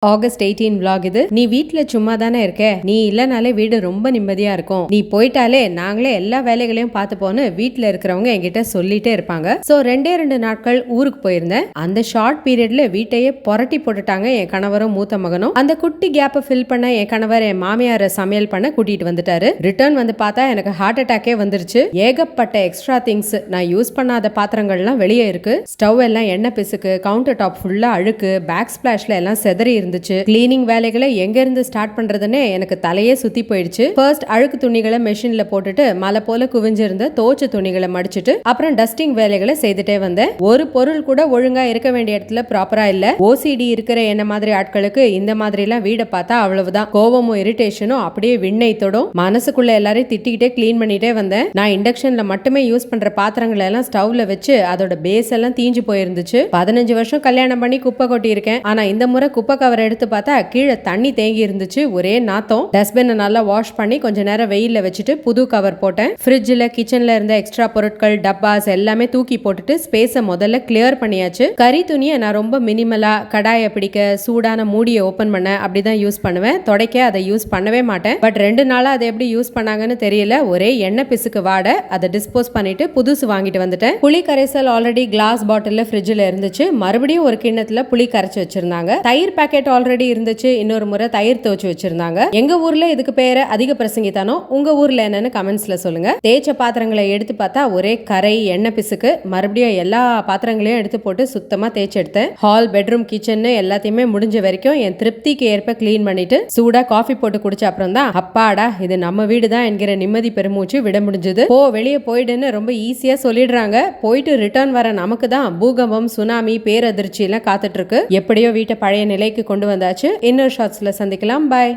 August 18 vlog இது. நீ வீட்ல சும்மா தானே இருக்க, நீ இல்லனாலே வீடு ரொம்ப நிம்மதியா இருக்கும், நீ போயிட்டாலே நாங்களே எல்லா வேலைகளையும் பார்த்துப்போன்னு வீட்ல இருக்கிறவங்க என்கிட்ட சொல்லிட்டே இருப்பாங்க. சோ 2 நாட்கள் ஊருக்கு போயிருந்தேன். அந்த ஷார்ட் பீரியட்ல வீட்டையே புரட்டி போட்டுட்டாங்க என் கணவரும் மூத்த மகனும். அந்த குட்டி கேப்பை ஃபில் பண்ண என் கணவர் என் மாமியார சமையல் பண்ண கூட்டிட்டு வந்துட்டாரு. ரிட்டர்ன் வந்து பார்த்தா எனக்கு ஹார்ட் அட்டாக்கே வந்துருச்சு. ஏகப்பட்ட எக்ஸ்ட்ரா திங்ஸ், நான் யூஸ் பண்ணாத பாத்திரங்கள்லாம் வெளியே இருக்கு. ஸ்டவ் எல்லாம் எண்ணெய் பிசுக்கு, கவுண்டர் டாப் ஃபுல்லா அழுக்கு, பேக் ஸ்பிளாஷ்ல எல்லாம் செதறி இருந்துச்சு. கிளீனிங் வேலைகளை எங்க இருந்து ஸ்டார்ட் பண்றதுன்னு எனக்கு தலையே சுத்தி போயிடுச்சு. ஃபர்ஸ்ட் அழுக்கு துணிகளை மெஷின்ல போட்டுட்டு மலை போல குவிஞ்சிருந்த தோச்ச துணிகளை மடிச்சிட்டு அப்புறம் டஸ்டிங் வேலைகளை செய்துட்டே வந்தேன். ஒரு பொருள் கூட ஒழுங்கா இருக்க வேண்டிய இடத்துல ப்ராப்பரா இல்ல. ஓசிடி இருக்கிற என்ன மாதிரி ஆட்களுக்கு இந்த மாதிரி எல்லாம் வீட பார்த்தா அவ்வளவுதான் கோவமும் இரிட்டேஷனும் அப்படியே விண்ணை தொடும். மனசுக்குள்ள எல்லாரையும் திட்டிக்கிட்டே கிளீன் பண்ணிட்டே வந்தேன். நான் இண்டக்ஷன்ல மட்டுமே யூஸ் பண்ற பாத்திரங்களை எல்லாம் ஸ்டவ்ல வச்சு அதோட பேஸ் எல்லாம் தீஞ்சு போயிருந்துச்சு. 15 வருஷம் கல்யாணம் பண்ணி குப்பை கொட்டி இருக்கேன். ஆனா இந்த முறை குப்பை கவர் எடுத்து பார்த்தா கீழே தண்ணி தேங்கி இருந்துச்சு. ஒரே நாத்தம். டஸ்ட்பின் நல்லா வாஷ் பண்ணி கொஞ்ச நேரம் வெயில்ல வச்சுட்டு புது கவர் போட்டேன். ஃப்ரிட்ஜ்ல கிச்சன்ல இருந்த எக்ஸ்ட்ரா பொருட்கள் டப்பாஸ் எல்லாமே தூக்கி போட்டுட்டு ஸ்பேஸை முதல்ல கிளியர் பண்ணியாச்சு. கறி துணியை நான் ரொம்ப மினிமலா கடாயை பிடிக்க சூடான மூடியை ஓபன் பண்ண அப்படிதான் யூஸ் பண்ணுவேன். தொடைக்க அதை யூஸ் பண்ணவே மாட்டேன். பட் 2 நாளா அதை எப்படி யூஸ் பண்ணாங்கன்னு தெரியல. ஒரே எண்ணெய் பிசுக்கு வாட. அதை டிஸ்போஸ் பண்ணிட்டு புதுசு வாங்கிட்டு வந்துட்டேன். புளி கரைசல் ஆல்ரெடி கிளாஸ் பாட்டில்ல ஃப்ரிட்ஜ்ல இருந்துச்சு. மறுபடியும் ஒரு கிண்ணத்துல புளி கரைச்சு வச்சிருந்தாங்க. தயிர் பாக்கெட் ஆல்ரெடி இருந்துச்சு. இன்னொரு முறை தயிர் துவச்சு வச்சிருந்தாங்க. எங்க ஊர்ல இதுக்கு பேரு அதிக பிரசங்கித்தானோ, உங்க ஊர்ல என்னன்னு கமெண்ட்ஸ்ல சொல்லுங்க. தேய்ச்ச பாத்திரங்களை எடுத்து பார்த்தா ஒரே கரை எண்ணெய் பிசுக்கு. மறுபடியும் எல்லா பாத்திரங்களையும் எடுத்து போட்டு சுத்தமா தேய்ச்சி எடுத்தேன். ஹால், பெட்ரூம், கிச்சன் எல்லாத்தையுமே முடிஞ்ச வரைக்கும் என் திருப்திக்கு ஏற்ப கிளீன் பண்ணிட்டு சூடா காஃபி போட்டு குடிச்ச அப்புறம் தான் அப்பாடா இது நம்ம வீடு தான் என்கிற நிம்மதி பெருமூச்சு விட முடிஞ்சது. வெளியே போயிடுன்னு ரொம்ப ஈஸியா சொல்லிடுறாங்க. போயிட்டு ரிட்டர்ன் வர நமக்கு தான் பூகம்பம், சுனாமி, பேரதிர்ச்சி எல்லாம் காத்துட்டு இருக்கு. எப்படியோ வீட்டை பழைய நிலைக்கு கொண்டு வந்தாச்சு. இன்னொரு ஷார்ட்ஸ்ல சந்திக்கலாம். பாய்.